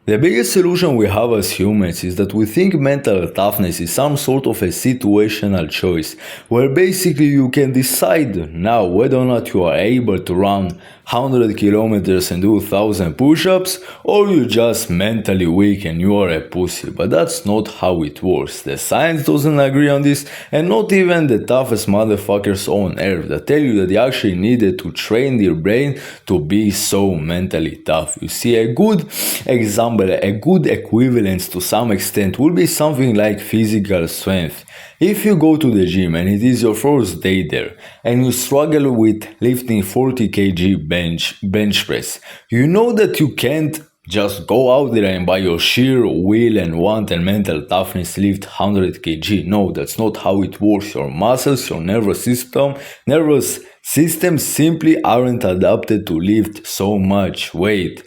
The biggest solution we have as humans is that we think mental toughness is some sort of a situational choice, where basically you can decide now whether or not you are able to run 100 kilometers and do 1000 push-ups, or you're just mentally weak and you are a pussy. But that's not how it works. The science doesn't agree on this, and not even the toughest motherfuckers on earth that tell you that they actually needed to train their brain to be so mentally tough. You see, a good example, a good equivalence to some extent will be something like physical strength. If you go to the gym and it is your first day there and you struggle with lifting 40 kg bench press, you know that you can't just go out there and by your sheer will and want and mental toughness lift 100 kg. No, that's not how it works. Your muscles, your nervous system simply aren't adapted to lift so much weight.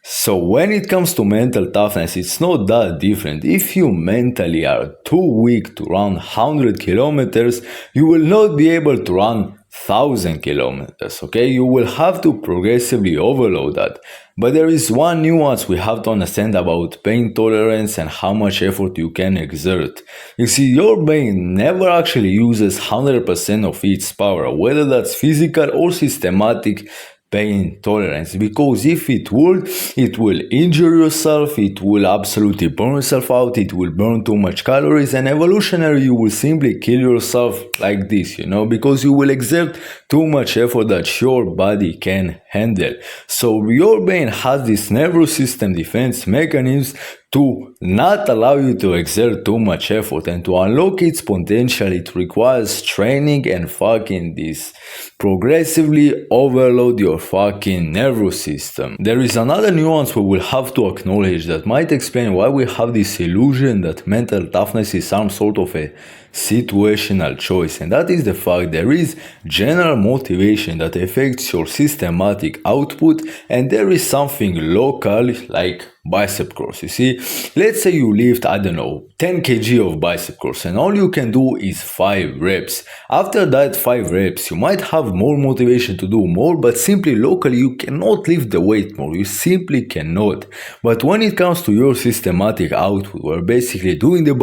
So when it comes to mental toughness, it's not that different. If you mentally are too weak to run 100 kilometers, you will not be able to run 1000 kilometers, okay? You will have to progressively overload that. But there is one nuance we have to understand about pain tolerance and how much effort you can exert. You see, your brain never actually uses 100% of its power, whether that's physical or systematic pain tolerance, because if it will injure yourself, it will absolutely burn yourself out, it will burn too much calories, and evolutionary you will simply kill yourself like this, because you will exert too much effort that your body can handle. So your brain has this nervous system defense mechanisms to not allow you to exert too much effort, and to unlock its potential it requires training and fucking this progressively overload your fucking nervous system. There is another nuance we will have to acknowledge that might explain why we have this illusion that mental toughness is some sort of a situational choice, and that is the fact there is general motivation that affects your systematic output, and there is something local like bicep curls. You see, let's say you lift, 10 kg of bicep curls and all you can do is 5 reps. After that 5 reps, you might have more motivation to do more, but simply locally you cannot lift the weight more. You simply cannot. But when it comes to your systematic output, where basically doing the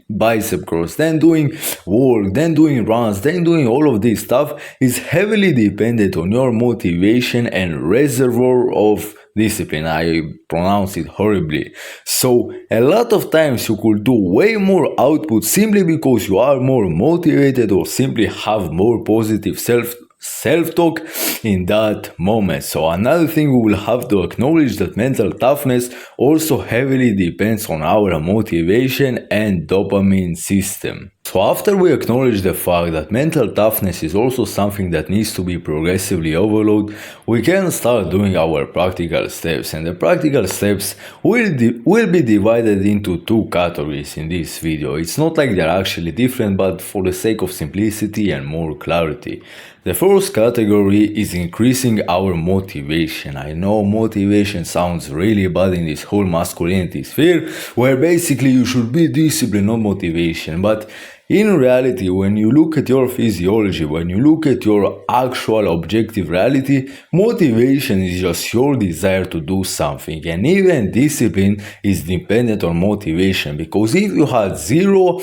bicep curls, then doing work, then doing runs, then doing all of this stuff is heavily dependent on your motivation and reservoir of discipline. I pronounce it horribly. So a lot of times you could do way more output simply because you are more motivated or simply have more positive self-talk in that moment. So another thing we will have to acknowledge that mental toughness also heavily depends on our motivation and dopamine system. So after we acknowledge the fact that mental toughness is also something that needs to be progressively overloaded, we can start doing our practical steps, and the practical steps will be divided into 2 categories in this video. It's not like they're actually different, but for the sake of simplicity and more clarity. The first category is increasing our motivation. I know motivation sounds really bad in this whole masculinity sphere, where basically you should be disciplined, not motivation. But in reality, when you look at your physiology, when you look at your actual objective reality, motivation is just your desire to do something. And even discipline is dependent on motivation, because if you had zero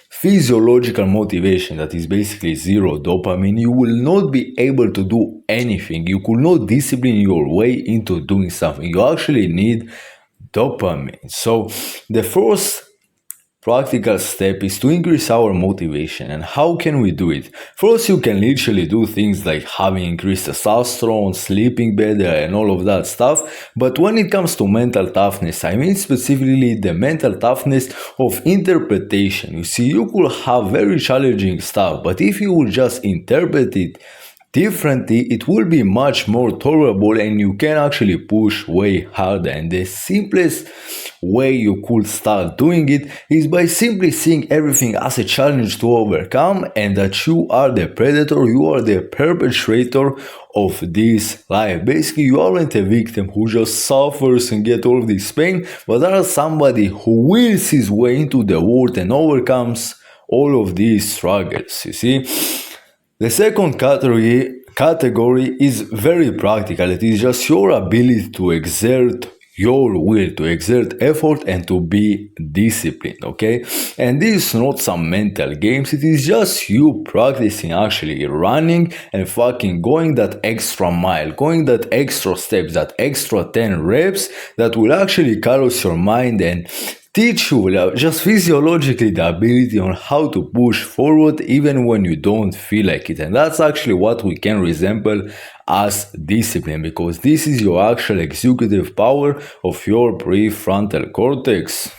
physiological motivation, that is basically zero dopamine, you will not be able to do anything. You could not discipline your way into doing something. You actually need dopamine. So the first practical step is to increase our motivation. And how can we do it? First, you can literally do things like having increased testosterone, sleeping better, and all of that stuff. But when it comes to mental toughness, I mean specifically the mental toughness of interpretation. You see, you could have very challenging stuff, but if you would just interpret it differently, it will be much more tolerable and you can actually push way harder. And the simplest way you could start doing it is by simply seeing everything as a challenge to overcome, and that you are the predator, you are the perpetrator of this life. Basically, you aren't a victim who just suffers and gets all of this pain, but there is somebody who wills his way into the world and overcomes all of these struggles, you see. The second category is very practical. It is just your ability to exert your will to exert effort and to be disciplined, okay? And this is not some mental games, it is just you practicing actually running and fucking going that extra mile, going that extra steps, that extra 10 reps that will actually callous your mind and teach you just physiologically the ability on how to push forward even when you don't feel like it. And that's actually what we can resemble as discipline, because this is your actual executive power of your prefrontal cortex.